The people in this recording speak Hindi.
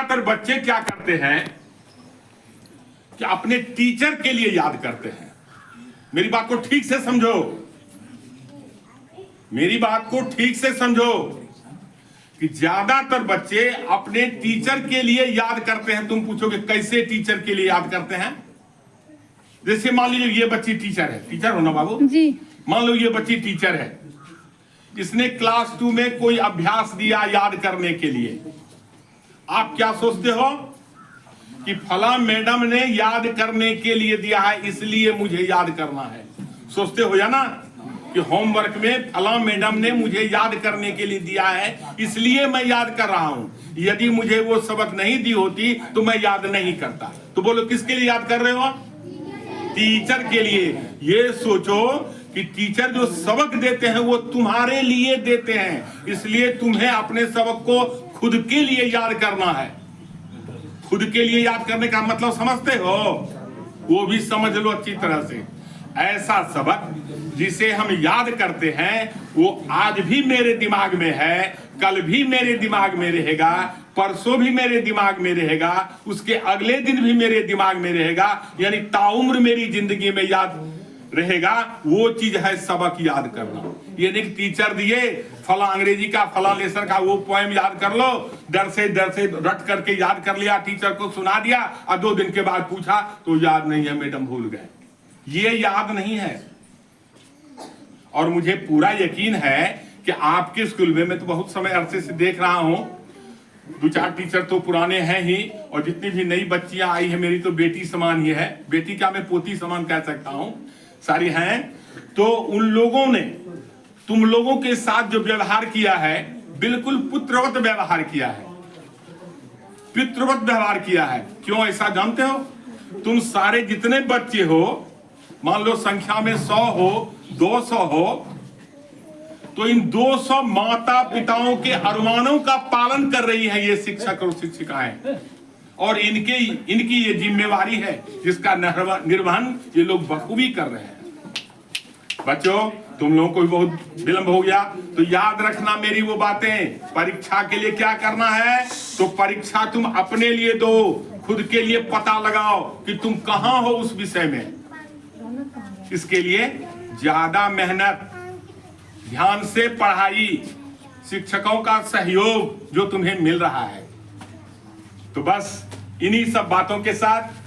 ज्यादातर बच्चे क्या करते हैं कि अपने टीचर के लिए याद करते हैं। मेरी बात को ठीक से समझो, मेरी बात को ठीक से समझो कि ज्यादातर बच्चे अपने टीचर के लिए याद करते हैं। तुम पूछोगे कैसे टीचर के लिए याद करते हैं? जैसे मान लीजिए ये बच्ची टीचर है, टीचर हो ना बाबू जी, मान लो ये बच्ची टीचर है, इसने क्लास 2 में कोई अभ्यास दिया याद करने के लिए। आप क्या सोचते हो कि फला मैडम ने याद करने के लिए दिया है इसलिए मुझे याद करना है, सोचते हो या ना? कि होमवर्क में फला मैडम ने मुझे याद करने के लिए दिया है इसलिए मैं याद कर रहा हूं, यदि मुझे वो सबक नहीं दी होती तो मैं याद नहीं करता। तो बोलो किसके लिए याद कर रहे हो? टीचर के लिए। ये सोचो कि टीचर जो सबक देते हैं वो तुम्हारे लिए देते हैं, इसलिए तुम्हें अपने सबक को खुद के लिए याद करना है। खुद के लिए याद करने का मतलब समझते हो? वो भी समझ लो अच्छी तरह से। ऐसा सबक जिसे हम याद करते हैं वो आज भी मेरे दिमाग में है, कल भी मेरे दिमाग में रहेगा, परसों भी मेरे दिमाग में रहेगा, उसके अगले दिन भी मेरे दिमाग में रहेगा, यानी ताउम्र मेरी जिंदगी में याद रहेगा। वो चीज है सबक याद करना। ये नहीं टीचर दिए फला अंग्रेजी का फला लेसन का वो पोएम याद कर लो, डर से रट करके याद कर लिया, टीचर को सुना दिया और 2 दिन के बाद पूछा तो याद नहीं है मैडम, भूल गए। ये याद नहीं है। और मुझे पूरा यकीन है कि आपके स्कूल में, मैं तो बहुत समय अरसे से देख रहा हूं, 2-4 टीचर तो पुराने हैं ही, और जितनी भी नई बच्चियां आई है मेरी तो बेटी समान ही है, बेटी क्या मैं पोती समान कह सकता हूं, सारी हैं। तो उन लोगों ने तुम लोगों के साथ जो व्यवहार किया है बिल्कुल पुत्रवत व्यवहार किया है, पितृवत व्यवहार किया है। क्यों ऐसा जानते हो? तुम सारे जितने बच्चे हो, मान लो संख्या में 100 हो, 200 हो, तो इन 200 माता पिताओं के अरमानों का पालन कर रही है ये शिक्षक और शिक्षिकाएं, और इनकी ये जिम्मेवारी है जिसका निर्वहन ये लोग बखूबी कर रहे हैं। बच्चों तुम लोगों को भी बहुत विलंब हो गया, तो याद रखना मेरी वो बातें। परीक्षा के लिए क्या करना है? तो परीक्षा तुम अपने लिए दो, खुद के लिए पता लगाओ कि तुम कहां हो उस विषय में। इसके लिए ज्यादा मेहनत, ध्यान से पढ़ाई, शिक्षकों का सहयोग जो तुम्हें मिल रहा है। तो बस इन्हीं सब बातों के साथ